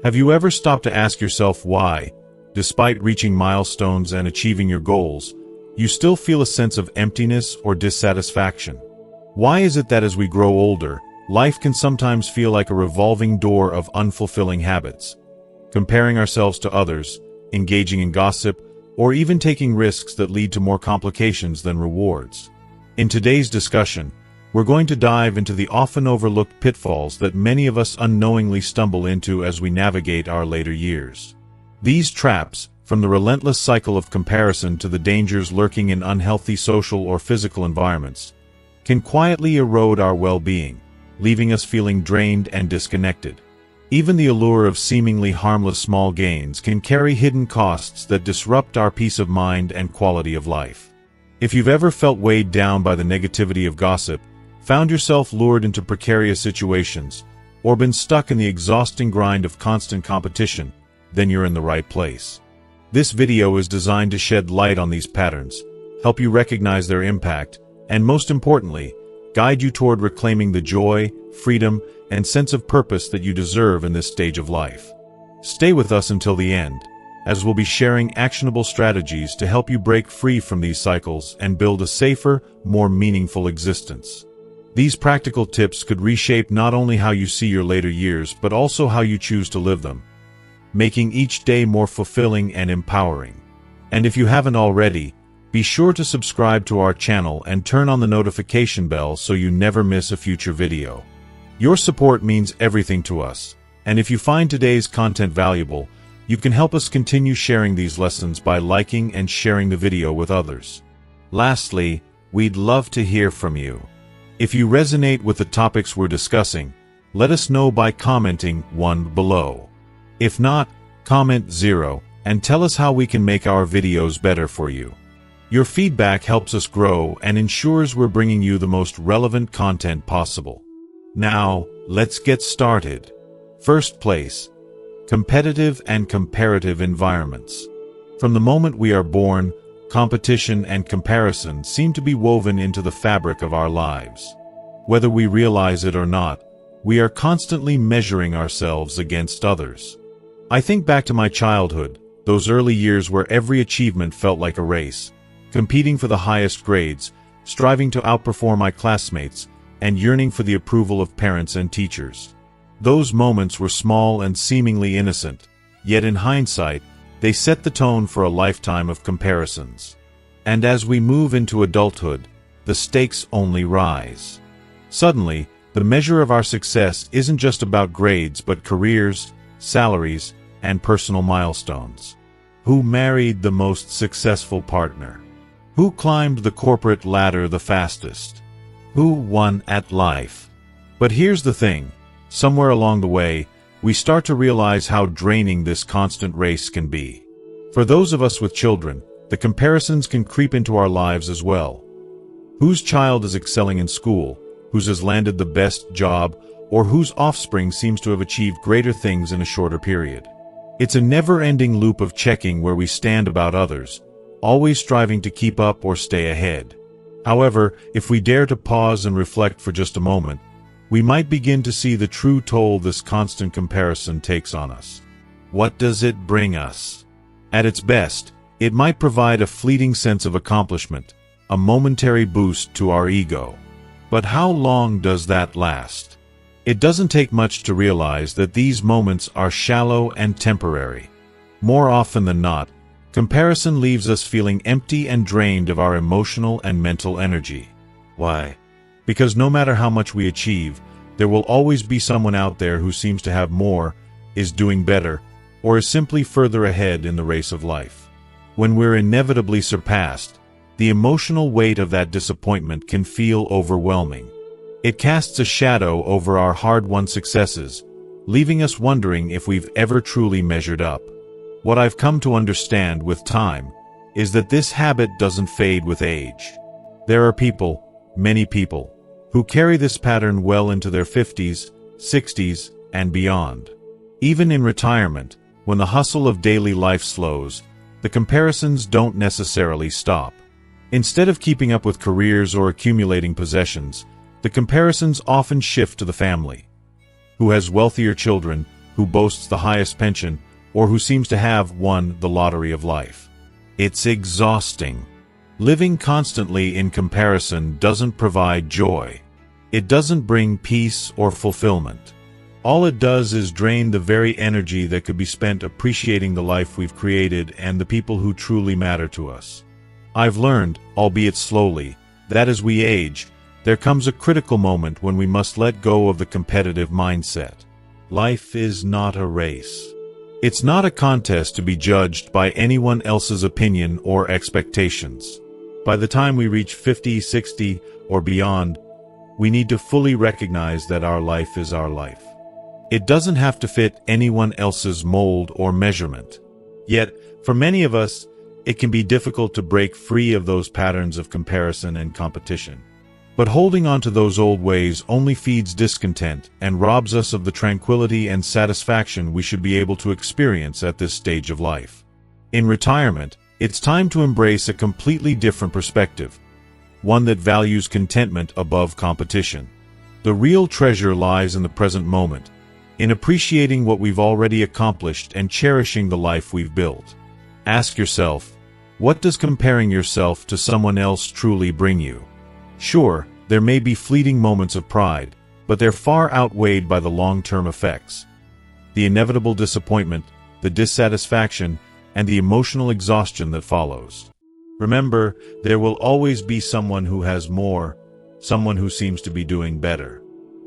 Have you ever stopped to ask yourself why, despite reaching milestones and achieving your goals, you still feel a sense of emptiness or dissatisfaction? Why is it that as we grow older, life can sometimes feel like a revolving door of unfulfilling habits? Comparing ourselves to others, engaging in gossip, or even taking risks that lead to more complications than rewards. In today's discussion, we're going to dive into the often overlooked pitfalls that many of us unknowingly stumble into as we navigate our later years. These traps, from the relentless cycle of comparison to the dangers lurking in unhealthy social or physical environments, can quietly erode our well-being, leaving us feeling drained and disconnected. Even the allure of seemingly harmless small gains can carry hidden costs that disrupt our peace of mind and quality of life. If you've ever felt weighed down by the negativity of gossip, found yourself lured into precarious situations, or been stuck in the exhausting grind of constant competition, then you're in the right place. This video is designed to shed light on these patterns, help you recognize their impact, and most importantly, guide you toward reclaiming the joy, freedom, and sense of purpose that you deserve in this stage of life. Stay with us until the end, as we'll be sharing actionable strategies to help you break free from these cycles and build a safer, more meaningful existence. These practical tips could reshape not only how you see your later years, but also how you choose to live them, making each day more fulfilling and empowering. And if you haven't already, be sure to subscribe to our channel and turn on the notification bell so you never miss a future video. Your support means everything to us, and if you find today's content valuable, you can help us continue sharing these lessons by liking and sharing the video with others. Lastly, we'd love to hear from you. If you resonate with the topics we're discussing, let us know by commenting 1 below. If not, comment 0 and tell us how we can make our videos better for you. Your feedback helps us grow and ensures we're bringing you the most relevant content possible. Now, let's get started. First place, competitive and comparative environments. From the moment we are born, competition and comparison seem to be woven into the fabric of our lives. Whether we realize it or not, we are constantly measuring ourselves against others. I think back to my childhood, those early years where every achievement felt like a race, competing for the highest grades, striving to outperform my classmates, and yearning for the approval of parents and teachers. Those moments were small and seemingly innocent, yet in hindsight, they set the tone for a lifetime of comparisons. And as we move into adulthood, the stakes only rise. Suddenly, the measure of our success isn't just about grades but careers, salaries, and personal milestones. Who married the most successful partner? Who climbed the corporate ladder the fastest? Who won at life? But here's the thing, somewhere along the way, we start to realize how draining this constant race can be. For those of us with children, the comparisons can creep into our lives as well. Whose child is excelling in school, whose has landed the best job, or whose offspring seems to have achieved greater things in a shorter period? It's a never-ending loop of checking where we stand about others, always striving to keep up or stay ahead. However, if we dare to pause and reflect for just a moment, we might begin to see the true toll this constant comparison takes on us. What does it bring us? At its best, it might provide a fleeting sense of accomplishment, a momentary boost to our ego. But how long does that last? It doesn't take much to realize that these moments are shallow and temporary. More often than not, comparison leaves us feeling empty and drained of our emotional and mental energy. Why? Because no matter how much we achieve, there will always be someone out there who seems to have more, is doing better, or is simply further ahead in the race of life. When we're inevitably surpassed, the emotional weight of that disappointment can feel overwhelming. It casts a shadow over our hard-won successes, leaving us wondering if we've ever truly measured up. What I've come to understand with time is that this habit doesn't fade with age. There are people, many people, who carry this pattern well into their 50s, 60s, and beyond. Even in retirement, when the hustle of daily life slows, the comparisons don't necessarily stop. Instead of keeping up with careers or accumulating possessions, the comparisons often shift to the family. Who has wealthier children? who boasts the highest pension, or who seems to have won the lottery of life. It's exhausting. Living constantly in comparison doesn't provide joy. It doesn't bring peace or fulfillment. All it does is drain the very energy that could be spent appreciating the life we've created and the people who truly matter to us. I've learned, albeit slowly, that as we age, there comes a critical moment when we must let go of the competitive mindset. Life is not a race. It's not a contest to be judged by anyone else's opinion or expectations. By the time we reach 50, 60, or beyond, we need to fully recognize that our life is our life. It doesn't have to fit anyone else's mold or measurement. Yet, for many of us, it can be difficult to break free of those patterns of comparison and competition. But holding on to those old ways only feeds discontent and robs us of the tranquility and satisfaction we should be able to experience at this stage of life. In retirement, it's time to embrace a completely different perspective, one that values contentment above competition. The real treasure lies in the present moment, in appreciating what we've already accomplished and cherishing the life we've built. Ask yourself, what does comparing yourself to someone else truly bring you? Sure, there may be fleeting moments of pride, but they're far outweighed by the long-term effects. The inevitable disappointment, the dissatisfaction, and the emotional exhaustion that follows. Remember, there will always be someone who has more, someone who seems to be doing better.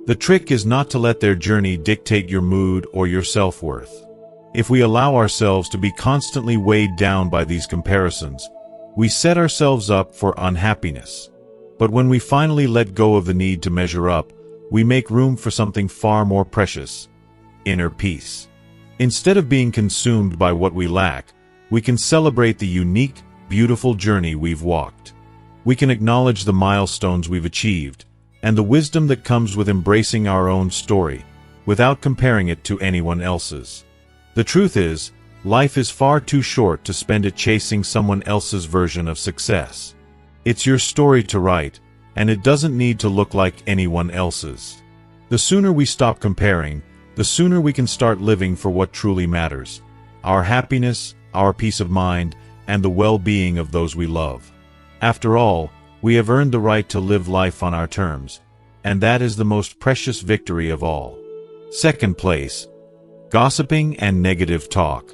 The trick is not to let their journey dictate your mood or your self-worth. If we allow ourselves to be constantly weighed down by these comparisons, we set ourselves up for unhappiness. But when we finally let go of the need to measure up, we make room for something far more precious: inner peace. Instead of being consumed by what we lack, we can celebrate the unique, beautiful journey we've walked. We can acknowledge the milestones we've achieved, and the wisdom that comes with embracing our own story, without comparing it to anyone else's. The truth is, life is far too short to spend it chasing someone else's version of success. It's your story to write, and it doesn't need to look like anyone else's. The sooner we stop comparing, the sooner we can start living for what truly matters: our happiness, our peace of mind, and the well-being of those we love. After all, we have earned the right to live life on our terms, and that is the most precious victory of all. Second place, gossiping and negative talk.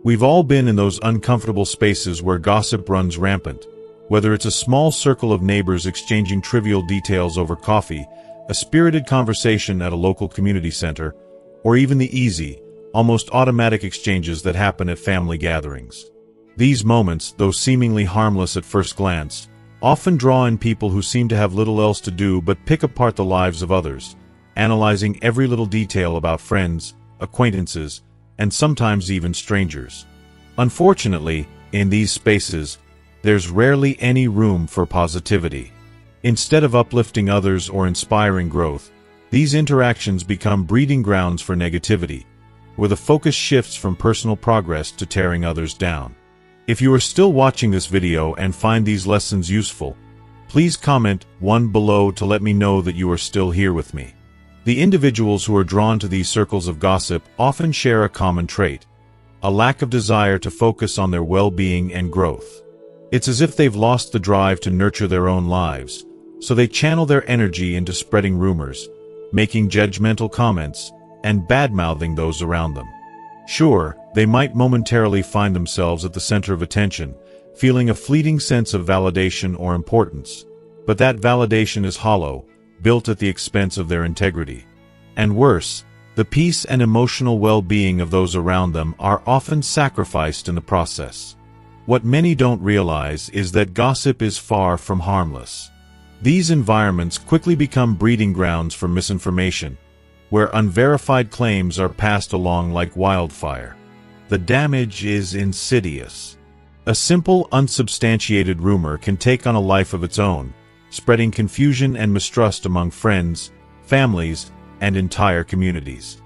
We've all been in those uncomfortable spaces where gossip runs rampant. Whether it's a small circle of neighbors exchanging trivial details over coffee, a spirited conversation at a local community center, or even the easy, almost automatic exchanges that happen at family gatherings. These moments, though seemingly harmless at first glance, often draw in people who seem to have little else to do but pick apart the lives of others, analyzing every little detail about friends, acquaintances, and sometimes even strangers. Unfortunately, in these spaces, there's rarely any room for positivity. Instead of uplifting others or inspiring growth, these interactions become breeding grounds for negativity, where the focus shifts from personal progress to tearing others down. If you are still watching this video and find these lessons useful, please comment 1 below to let me know that you are still here with me. The individuals who are drawn to these circles of gossip often share a common trait: a lack of desire to focus on their well-being and growth. It's as if they've lost the drive to nurture their own lives, so they channel their energy into spreading rumors, making judgmental comments, and bad-mouthing those around them. Sure, they might momentarily find themselves at the center of attention, feeling a fleeting sense of validation or importance, but that validation is hollow, built at the expense of their integrity. And worse, the peace and emotional well-being of those around them are often sacrificed in the process. What many don't realize is that gossip is far from harmless. These environments quickly become breeding grounds for misinformation, where unverified claims are passed along like wildfire. The damage is insidious. A simple, unsubstantiated rumor can take on a life of its own, spreading confusion and mistrust among friends, families, and entire communities.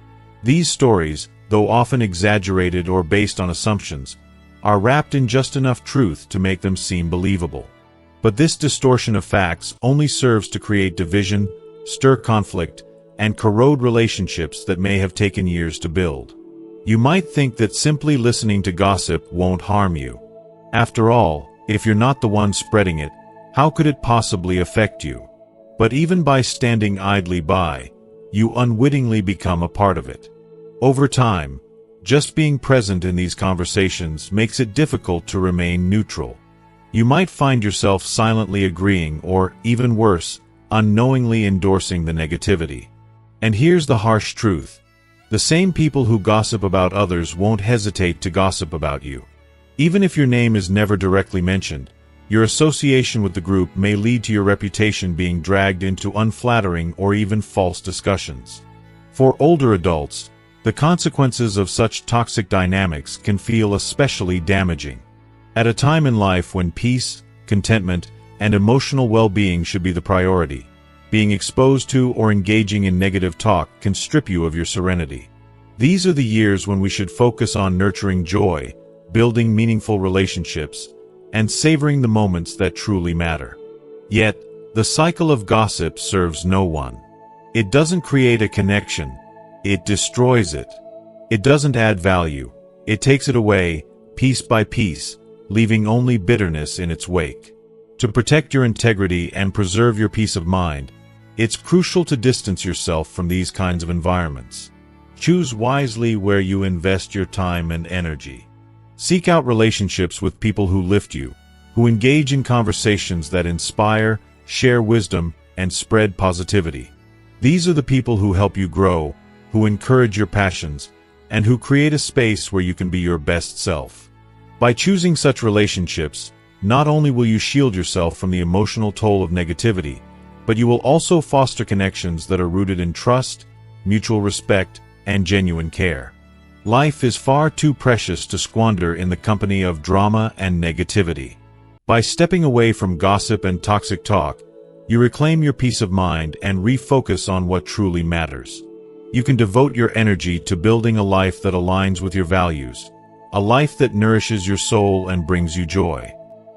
These stories, though often exaggerated or based on assumptions, are wrapped in just enough truth to make them seem believable. But this distortion of facts only serves to create division, stir conflict, and corrode relationships that may have taken years to build. You might think that simply listening to gossip won't harm you. After all, if you're not the one spreading it, how could it possibly affect you? But even by standing idly by, you unwittingly become a part of it. Over time, just being present in these conversations makes it difficult to remain neutral. You might find yourself silently agreeing or, even worse, unknowingly endorsing the negativity. And here's the harsh truth. The same people who gossip about others won't hesitate to gossip about you. Even if your name is never directly mentioned, your association with the group may lead to your reputation being dragged into unflattering or even false discussions. For older adults, the consequences of such toxic dynamics can feel especially damaging. At a time in life when peace, contentment, and emotional well-being should be the priority, being exposed to or engaging in negative talk can strip you of your serenity. These are the years when we should focus on nurturing joy, building meaningful relationships, and savoring the moments that truly matter. Yet, the cycle of gossip serves no one. It doesn't create a connection, it destroys it. It doesn't add value, it takes it away, piece by piece, leaving only bitterness in its wake. To protect your integrity and preserve your peace of mind, it's crucial to distance yourself from these kinds of environments. Choose wisely where you invest your time and energy. Seek out relationships with people who lift you, who engage in conversations that inspire, share wisdom, and spread positivity. These are the people who help you grow, who encourage your passions, and who create a space where you can be your best self. By choosing such relationships, not only will you shield yourself from the emotional toll of negativity, but you will also foster connections that are rooted in trust, mutual respect, and genuine care. Life is far too precious to squander in the company of drama and negativity. By stepping away from gossip and toxic talk, you reclaim your peace of mind and refocus on what truly matters. You can devote your energy to building a life that aligns with your values, a life that nourishes your soul and brings you joy.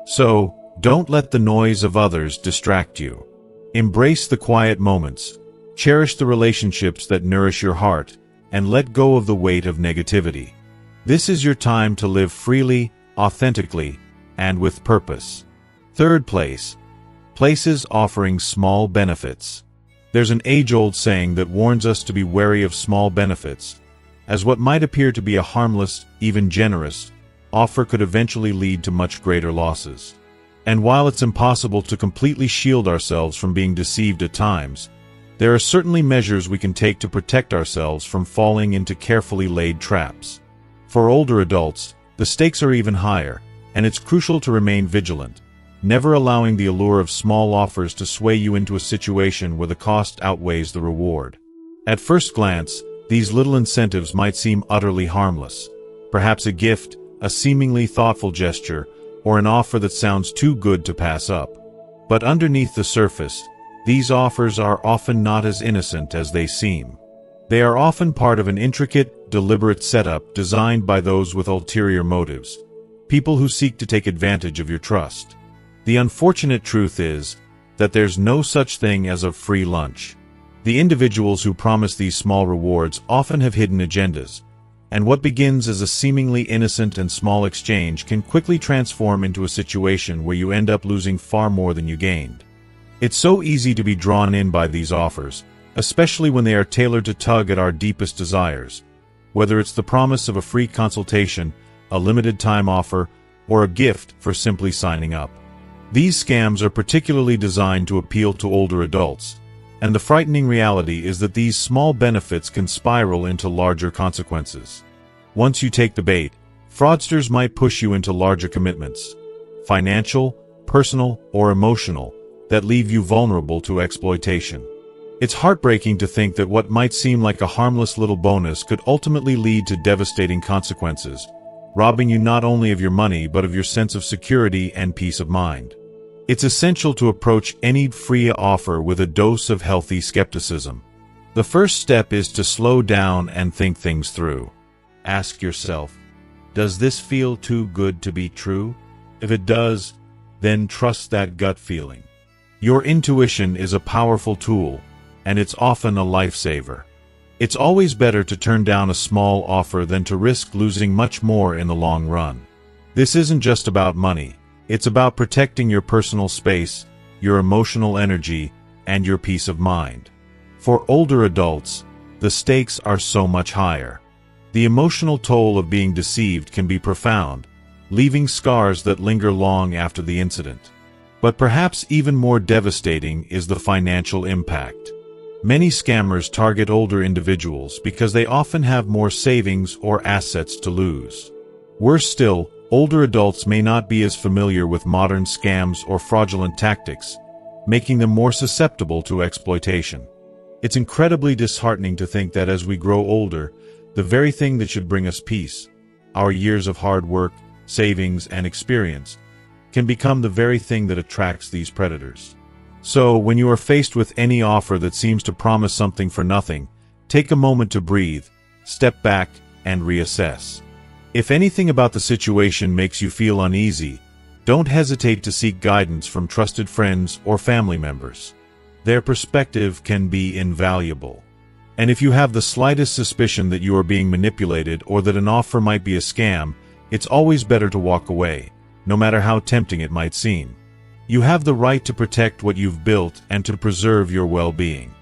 So, don't let the noise of others distract you. Embrace the quiet moments, cherish the relationships that nourish your heart, and let go of the weight of negativity. This is your time to live freely, authentically, and with purpose. Third place, places offering small benefits. There's an age-old saying that warns us to be wary of small benefits, as what might appear to be a harmless, even generous, offer could eventually lead to much greater losses. And while it's impossible to completely shield ourselves from being deceived at times, there are certainly measures we can take to protect ourselves from falling into carefully laid traps. For older adults, the stakes are even higher, and it's crucial to remain vigilant, never allowing the allure of small offers to sway you into a situation where the cost outweighs the reward. At first glance, these little incentives might seem utterly harmless. Perhaps a gift, a seemingly thoughtful gesture, or an offer that sounds too good to pass up. But underneath the surface, these offers are often not as innocent as they seem. They are often part of an intricate, deliberate setup designed by those with ulterior motives, people who seek to take advantage of your trust. The unfortunate truth is that there's no such thing as a free lunch. The individuals who promise these small rewards often have hidden agendas, and what begins as a seemingly innocent and small exchange can quickly transform into a situation where you end up losing far more than you gained. It's so easy to be drawn in by these offers, especially when they are tailored to tug at our deepest desires, whether it's the promise of a free consultation, a limited time offer, or a gift for simply signing up. These scams are particularly designed to appeal to older adults, and the frightening reality is that these small benefits can spiral into larger consequences. Once you take the bait, fraudsters might push you into larger commitments, financial, personal, or emotional, that leave you vulnerable to exploitation. It's heartbreaking to think that what might seem like a harmless little bonus could ultimately lead to devastating consequences, robbing you not only of your money but of your sense of security and peace of mind. It's essential to approach any free offer with a dose of healthy skepticism. The first step is to slow down and think things through. Ask yourself, does this feel too good to be true? If it does, then trust that gut feeling. Your intuition is a powerful tool, and it's often a lifesaver. It's always better to turn down a small offer than to risk losing much more in the long run. This isn't just about money. It's about protecting your personal space, your emotional energy, and your peace of mind. For older adults, the stakes are so much higher. The emotional toll of being deceived can be profound, leaving scars that linger long after the incident. But perhaps even more devastating is the financial impact. Many scammers target older individuals because they often have more savings or assets to lose. Worse still, older adults may not be as familiar with modern scams or fraudulent tactics, making them more susceptible to exploitation. It's incredibly disheartening to think that as we grow older, the very thing that should bring us peace, our years of hard work, savings, and experience, can become the very thing that attracts these predators. So, when you are faced with any offer that seems to promise something for nothing, take a moment to breathe, step back, and reassess. If anything about the situation makes you feel uneasy, don't hesitate to seek guidance from trusted friends or family members. Their perspective can be invaluable. And if you have the slightest suspicion that you are being manipulated or that an offer might be a scam, it's always better to walk away, no matter how tempting it might seem. You have the right to protect what you've built and to preserve your well-being.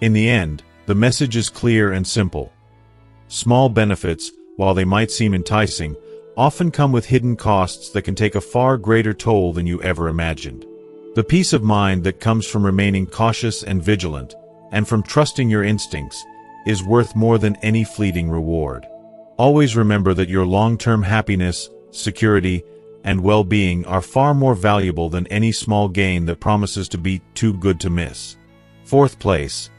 In the end, the message is clear and simple. Small benefits, while they might seem enticing, often come with hidden costs that can take a far greater toll than you ever imagined. The peace of mind that comes from remaining cautious and vigilant, and from trusting your instincts, is worth more than any fleeting reward. Always remember that your long-term happiness, security, and well-being are far more valuable than any small gain that promises to be too good to miss. Fourth place,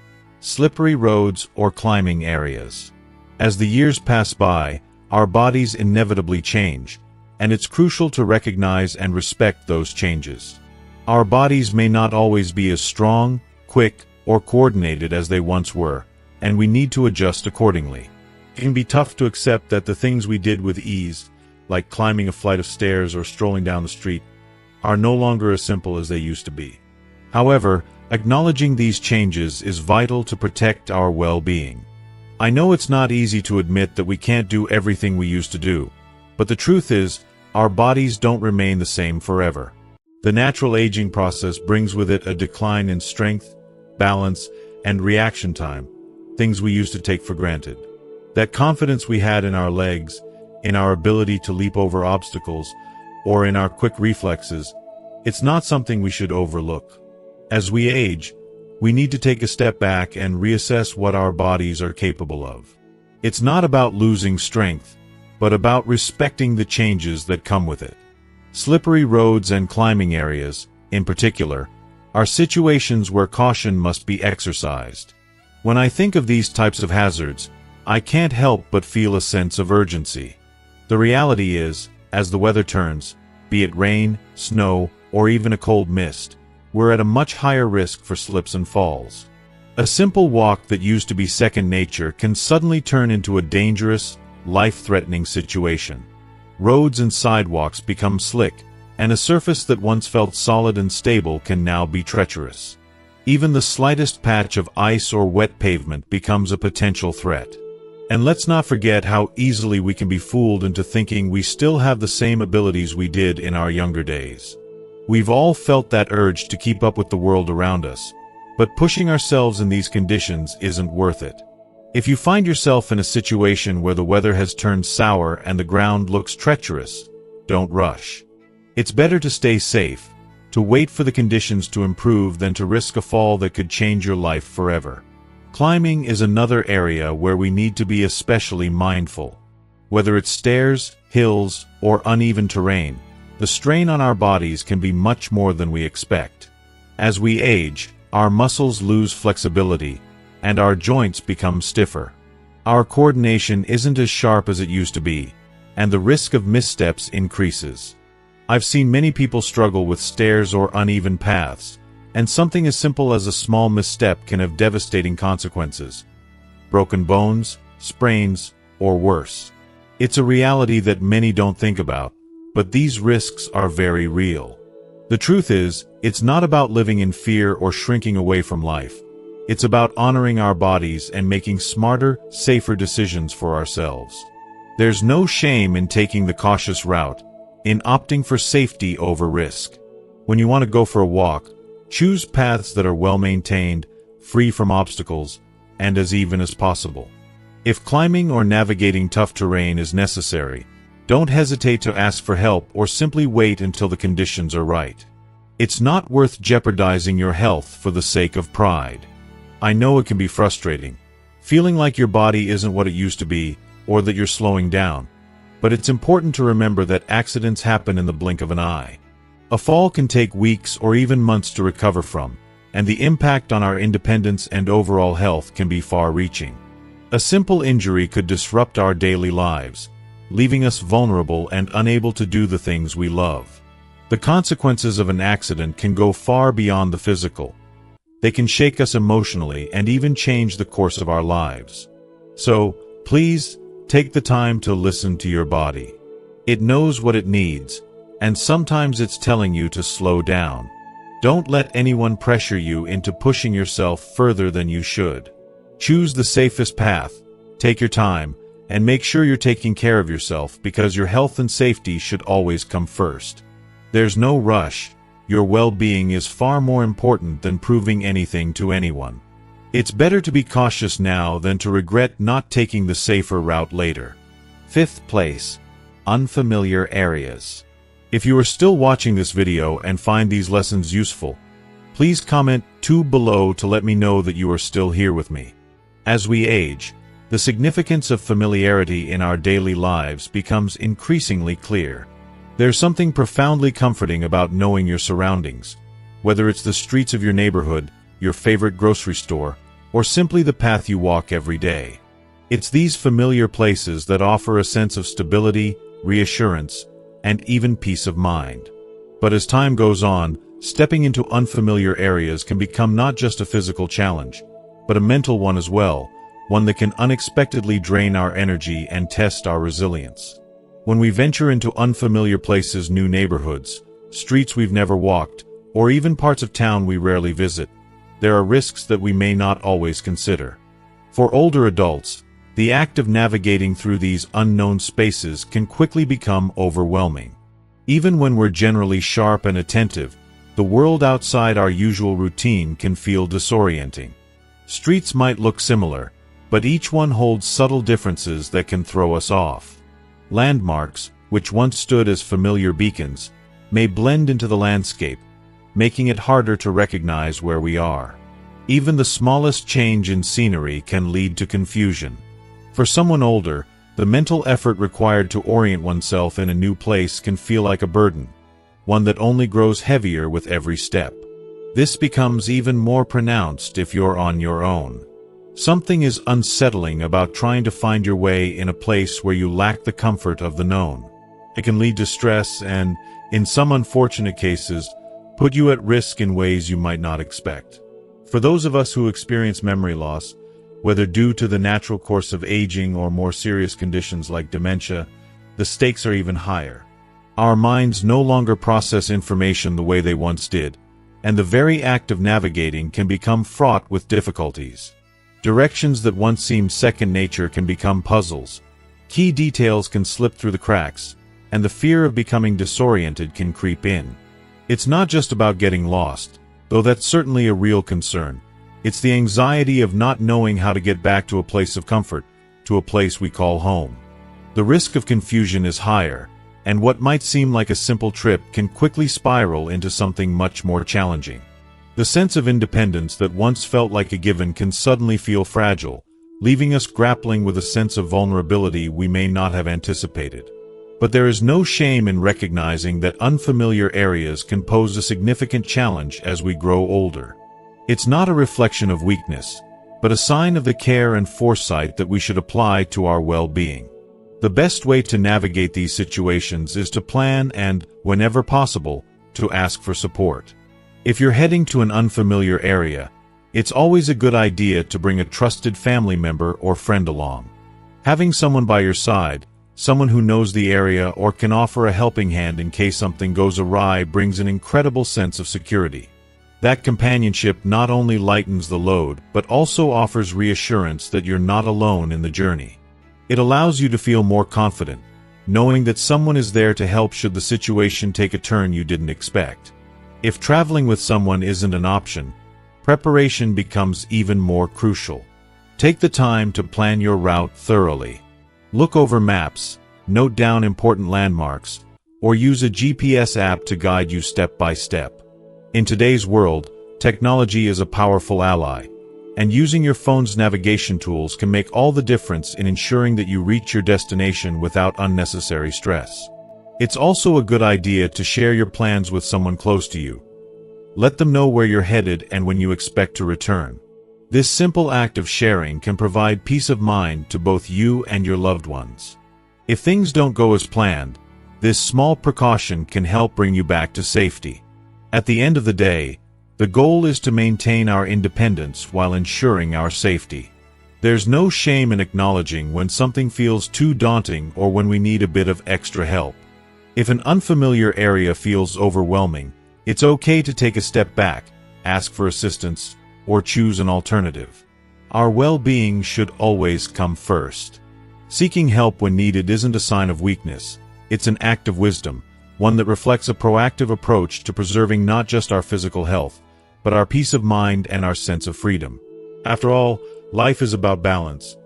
slippery roads or climbing areas. As the years pass by, our bodies inevitably change, and it's crucial to recognize and respect those changes. Our bodies may not always be as strong, quick, or coordinated as they once were, and we need to adjust accordingly. It can be tough to accept that the things we did with ease, like climbing a flight of stairs or strolling down the street, are no longer as simple as they used to be. However, acknowledging these changes is vital to protect our well-being. I know it's not easy to admit that we can't do everything we used to do, but the truth is, our bodies don't remain the same forever. The natural aging process brings with it a decline in strength, balance, and reaction time, things we used to take for granted. That confidence we had in our legs, in our ability to leap over obstacles, or in our quick reflexes, it's not something we should overlook. As we age, we need to take a step back and reassess what our bodies are capable of. It's not about losing strength, but about respecting the changes that come with it. Slippery roads and climbing areas, in particular, are situations where caution must be exercised. When I think of these types of hazards, I can't help but feel a sense of urgency. The reality is, as the weather turns, be it rain, snow, or even a cold mist, we're at a much higher risk for slips and falls. A simple walk that used to be second nature can suddenly turn into a dangerous, life-threatening situation. Roads and sidewalks become slick, and a surface that once felt solid and stable can now be treacherous. Even the slightest patch of ice or wet pavement becomes a potential threat. And let's not forget how easily we can be fooled into thinking we still have the same abilities we did in our younger days. We've all felt that urge to keep up with the world around us, but pushing ourselves in these conditions isn't worth it. If you find yourself in a situation where the weather has turned sour and the ground looks treacherous, don't rush. It's better to stay safe, to wait for the conditions to improve than to risk a fall that could change your life forever. Climbing is another area where we need to be especially mindful. Whether it's stairs, hills, or uneven terrain, the strain on our bodies can be much more than we expect. As we age, our muscles lose flexibility, and our joints become stiffer. Our coordination isn't as sharp as it used to be, and the risk of missteps increases. I've seen many people struggle with stairs or uneven paths, and something as simple as a small misstep can have devastating consequences. Broken bones, sprains, or worse. It's a reality that many don't think about, but these risks are very real. The truth is, it's not about living in fear or shrinking away from life. It's about honoring our bodies and making smarter, safer decisions for ourselves. There's no shame in taking the cautious route, in opting for safety over risk. When you want to go for a walk, choose paths that are well-maintained, free from obstacles, and as even as possible. If climbing or navigating tough terrain is necessary, don't hesitate to ask for help or simply wait until the conditions are right. It's not worth jeopardizing your health for the sake of pride. I know it can be frustrating, feeling like your body isn't what it used to be, or that you're slowing down. But it's important to remember that accidents happen in the blink of an eye. A fall can take weeks or even months to recover from, and the impact on our independence and overall health can be far-reaching. A simple injury could disrupt our daily lives, leaving us vulnerable and unable to do the things we love. The consequences of an accident can go far beyond the physical. They can shake us emotionally and even change the course of our lives. So, please, take the time to listen to your body. It knows what it needs, and sometimes it's telling you to slow down. Don't let anyone pressure you into pushing yourself further than you should. Choose the safest path, take your time, and make sure you're taking care of yourself because your health and safety should always come first. There's no rush. Your well-being is far more important than proving anything to anyone. It's better to be cautious now than to regret not taking the safer route later. 5th place, unfamiliar areas. If you are still watching this video and find these lessons useful, please comment 2 below to let me know that you are still here with me. As we age, the significance of familiarity in our daily lives becomes increasingly clear. There's something profoundly comforting about knowing your surroundings, whether it's the streets of your neighborhood, your favorite grocery store, or simply the path you walk every day. It's these familiar places that offer a sense of stability, reassurance, and even peace of mind. But as time goes on, stepping into unfamiliar areas can become not just a physical challenge, but a mental one as well, one that can unexpectedly drain our energy and test our resilience. When we venture into unfamiliar places, new neighborhoods, streets we've never walked, or even parts of town we rarely visit, there are risks that we may not always consider. For older adults, the act of navigating through these unknown spaces can quickly become overwhelming. Even when we're generally sharp and attentive, the world outside our usual routine can feel disorienting. Streets might look similar, but each one holds subtle differences that can throw us off. Landmarks, which once stood as familiar beacons, may blend into the landscape, making it harder to recognize where we are. Even the smallest change in scenery can lead to confusion. For someone older, the mental effort required to orient oneself in a new place can feel like a burden, one that only grows heavier with every step. This becomes even more pronounced if you're on your own. Something is unsettling about trying to find your way in a place where you lack the comfort of the known. It can lead to stress and, in some unfortunate cases, put you at risk in ways you might not expect. For those of us who experience memory loss, whether due to the natural course of aging or more serious conditions like dementia, the stakes are even higher. Our minds no longer process information the way they once did, and the very act of navigating can become fraught with difficulties. Directions that once seemed second nature can become puzzles. Key details can slip through the cracks, and the fear of becoming disoriented can creep in. It's not just about getting lost, though that's certainly a real concern. It's the anxiety of not knowing how to get back to a place of comfort, to a place we call home. The risk of confusion is higher, and what might seem like a simple trip can quickly spiral into something much more challenging. The sense of independence that once felt like a given can suddenly feel fragile, leaving us grappling with a sense of vulnerability we may not have anticipated. But there is no shame in recognizing that unfamiliar areas can pose a significant challenge as we grow older. It's not a reflection of weakness, but a sign of the care and foresight that we should apply to our well-being. The best way to navigate these situations is to plan and, whenever possible, to ask for support. If you're heading to an unfamiliar area, it's always a good idea to bring a trusted family member or friend along. Having someone by your side, someone who knows the area or can offer a helping hand in case something goes awry, brings an incredible sense of security. That companionship not only lightens the load, but also offers reassurance that you're not alone in the journey. It allows you to feel more confident, knowing that someone is there to help should the situation take a turn you didn't expect. If traveling with someone isn't an option, preparation becomes even more crucial. Take the time to plan your route thoroughly. Look over maps, note down important landmarks, or use a GPS app to guide you step by step. In today's world, technology is a powerful ally, and using your phone's navigation tools can make all the difference in ensuring that you reach your destination without unnecessary stress. It's also a good idea to share your plans with someone close to you. Let them know where you're headed and when you expect to return. This simple act of sharing can provide peace of mind to both you and your loved ones. If things don't go as planned, this small precaution can help bring you back to safety. At the end of the day, the goal is to maintain our independence while ensuring our safety. There's no shame in acknowledging when something feels too daunting or when we need a bit of extra help. If an unfamiliar area feels overwhelming, it's okay to take a step back, ask for assistance, or choose an alternative. Our well-being should always come first. Seeking help when needed isn't a sign of weakness, it's an act of wisdom, one that reflects a proactive approach to preserving not just our physical health, but our peace of mind and our sense of freedom. After all, life is about balance,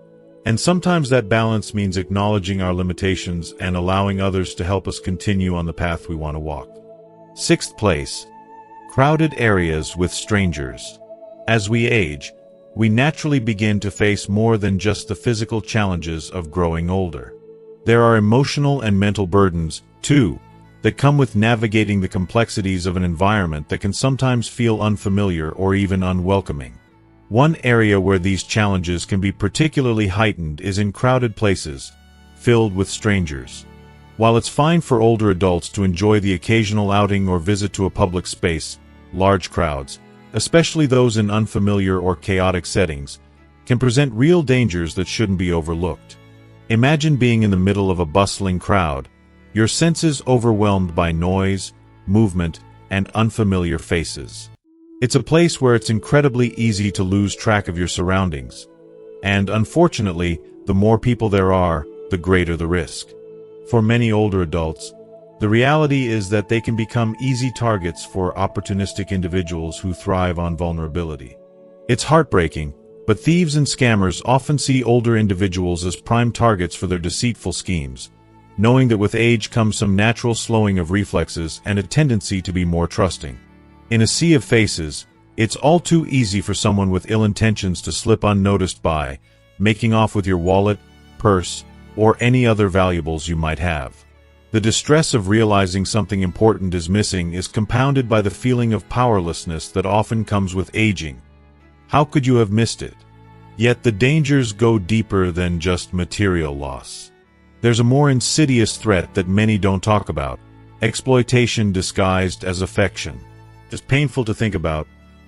and sometimes that balance means acknowledging our limitations and allowing others to help us continue on the path we want to walk. 6th place. Crowded areas with strangers. As we age, we naturally begin to face more than just the physical challenges of growing older. There are emotional and mental burdens, too, that come with navigating the complexities of an environment that can sometimes feel unfamiliar or even unwelcoming. One area where these challenges can be particularly heightened is in crowded places, filled with strangers. While it's fine for older adults to enjoy the occasional outing or visit to a public space, large crowds, especially those in unfamiliar or chaotic settings, can present real dangers that shouldn't be overlooked. Imagine being in the middle of a bustling crowd, your senses overwhelmed by noise, movement, and unfamiliar faces. It's a place where it's incredibly easy to lose track of your surroundings. And unfortunately, the more people there are, the greater the risk. For many older adults, the reality is that they can become easy targets for opportunistic individuals who thrive on vulnerability. It's heartbreaking, but thieves and scammers often see older individuals as prime targets for their deceitful schemes, knowing that with age comes some natural slowing of reflexes and a tendency to be more trusting. In a sea of faces, it's all too easy for someone with ill intentions to slip unnoticed by, making off with your wallet, purse, or any other valuables you might have. The distress of realizing something important is missing is compounded by the feeling of powerlessness that often comes with aging. How could you have missed it? Yet the dangers go deeper than just material loss. There's a more insidious threat that many don't talk about: exploitation disguised as affection. It's painful to think about,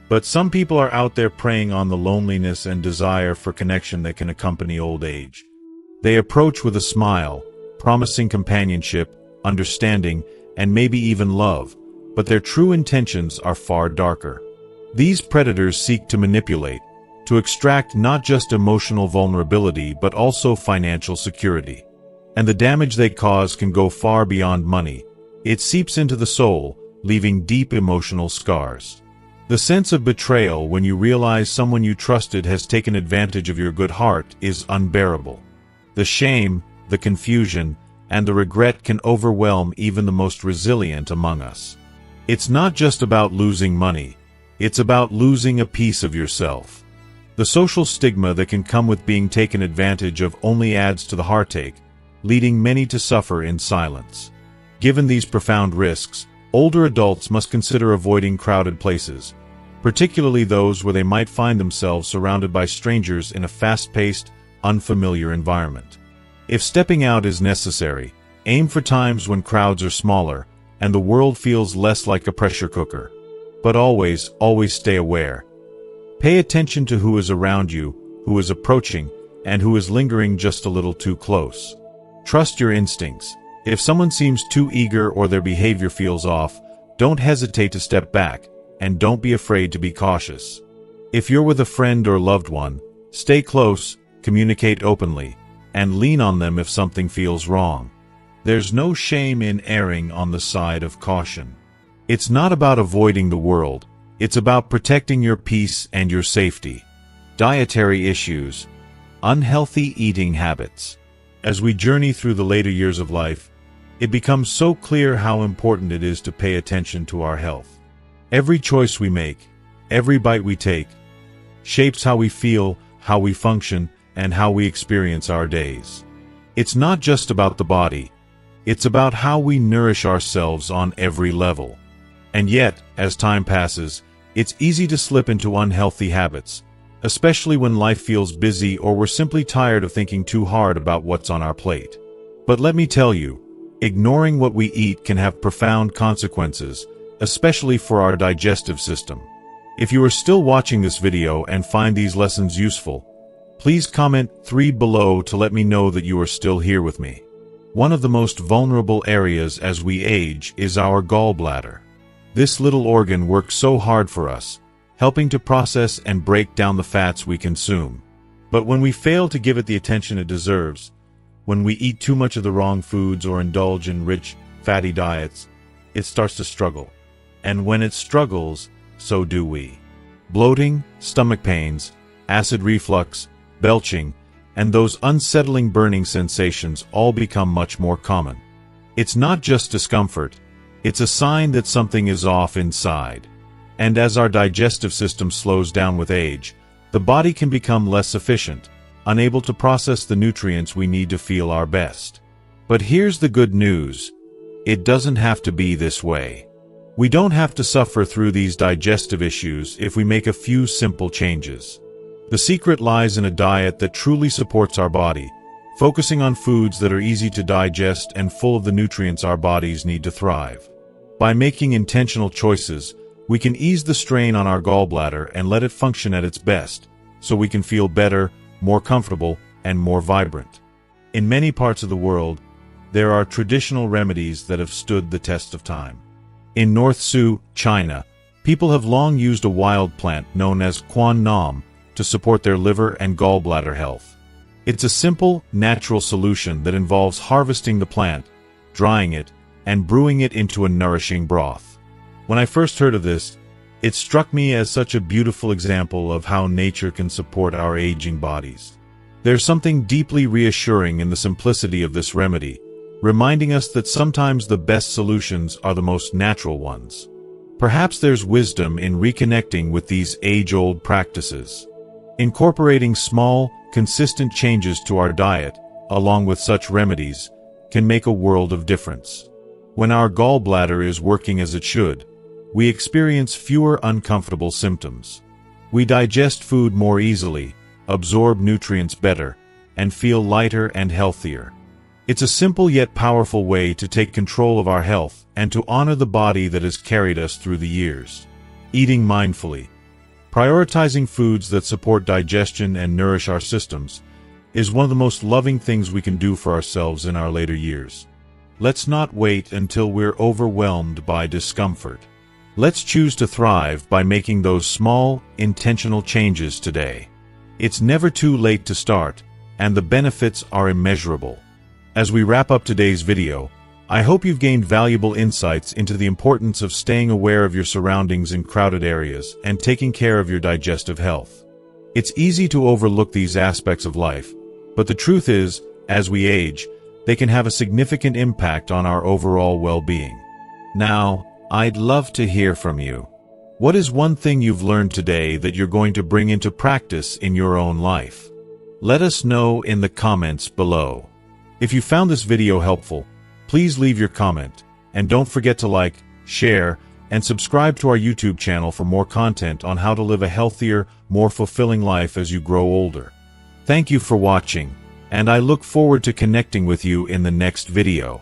but some people are out there preying on the loneliness and desire for connection that can accompany old age. They approach with a smile, promising companionship, understanding, and maybe even love, but their true intentions are far darker. These predators seek to manipulate, to extract not just emotional vulnerability but also financial security. And the damage they cause can go far beyond money. It seeps into the soul, leaving deep emotional scars. The sense of betrayal when you realize someone you trusted has taken advantage of your good heart is unbearable. The shame, the confusion, and the regret can overwhelm even the most resilient among us. It's not just about losing money, it's about losing a piece of yourself. The social stigma that can come with being taken advantage of only adds to the heartache, leading many to suffer in silence. Given these profound risks, older adults must consider avoiding crowded places, particularly those where they might find themselves surrounded by strangers in a fast-paced, unfamiliar environment. If stepping out is necessary, aim for times when crowds are smaller and the world feels less like a pressure cooker. But always stay aware. Pay attention to who is around you, who is approaching, and who is lingering just a little too close. Trust your instincts. If someone seems too eager or their behavior feels off, don't hesitate to step back, and don't be afraid to be cautious. If you're with a friend or loved one, stay close, communicate openly, and lean on them if something feels wrong. There's no shame in erring on the side of caution. It's not about avoiding the world, it's about protecting your peace and your safety. Dietary issues. Unhealthy eating habits. As we journey through the later years of life, it becomes so clear how important it is to pay attention to our health. Every choice we make, every bite we take, shapes how we feel, how we function, and how we experience our days. It's not just about the body, it's about how we nourish ourselves on every level. And yet, as time passes, it's easy to slip into unhealthy habits, especially when life feels busy or we're simply tired of thinking too hard about what's on our plate. But let me tell you, ignoring what we eat can have profound consequences, especially for our digestive system. If you are still watching this video and find these lessons useful, please comment 3 below to let me know that you are still here with me. One of the most vulnerable areas as we age is our gallbladder. This little organ works so hard for us, helping to process and break down the fats we consume. But when we fail to give it the attention it deserves, when we eat too much of the wrong foods or indulge in rich, fatty diets, it starts to struggle. And when it struggles, so do we. Bloating, stomach pains, acid reflux, belching, and those unsettling burning sensations all become much more common. It's not just discomfort, it's a sign that something is off inside. And as our digestive system slows down with age, the body can become less efficient, unable to process the nutrients we need to feel our best. But here's the good news. It doesn't have to be this way. We don't have to suffer through these digestive issues if we make a few simple changes. The secret lies in a diet that truly supports our body, focusing on foods that are easy to digest and full of the nutrients our bodies need to thrive. By making intentional choices, we can ease the strain on our gallbladder and let it function at its best, so we can feel better, more comfortable, and more vibrant. In many parts of the world, there are traditional remedies that have stood the test of time. In North Sioux, China, people have long used a wild plant known as quan nam to support their liver and gallbladder health. It's a simple, natural solution that involves harvesting the plant, drying it, and brewing it into a nourishing broth. When I first heard of this, it struck me as such a beautiful example of how nature can support our aging bodies. There's something deeply reassuring in the simplicity of this remedy, reminding us that sometimes the best solutions are the most natural ones. Perhaps there's wisdom in reconnecting with these age-old practices. Incorporating small, consistent changes to our diet, along with such remedies, can make a world of difference. When our gallbladder is working as it should, we experience fewer uncomfortable symptoms. We digest food more easily, absorb nutrients better, and feel lighter and healthier. It's a simple yet powerful way to take control of our health and to honor the body that has carried us through the years. Eating mindfully. Prioritizing foods that support digestion and nourish our systems is one of the most loving things we can do for ourselves in our later years. Let's not wait until we're overwhelmed by discomfort. Let's choose to thrive by making those small, intentional changes today. It's never too late to start, and the benefits are immeasurable. As we wrap up today's video, I hope you've gained valuable insights into the importance of staying aware of your surroundings in crowded areas and taking care of your digestive health. It's easy to overlook these aspects of life, but the truth is, as we age, they can have a significant impact on our overall well-being. Now, I'd love to hear from you. What is one thing you've learned today that you're going to bring into practice in your own life? Let us know in the comments below. If you found this video helpful, please leave your comment, and don't forget to like, share, and subscribe to our YouTube channel for more content on how to live a healthier, more fulfilling life as you grow older. Thank you for watching, and I look forward to connecting with you in the next video.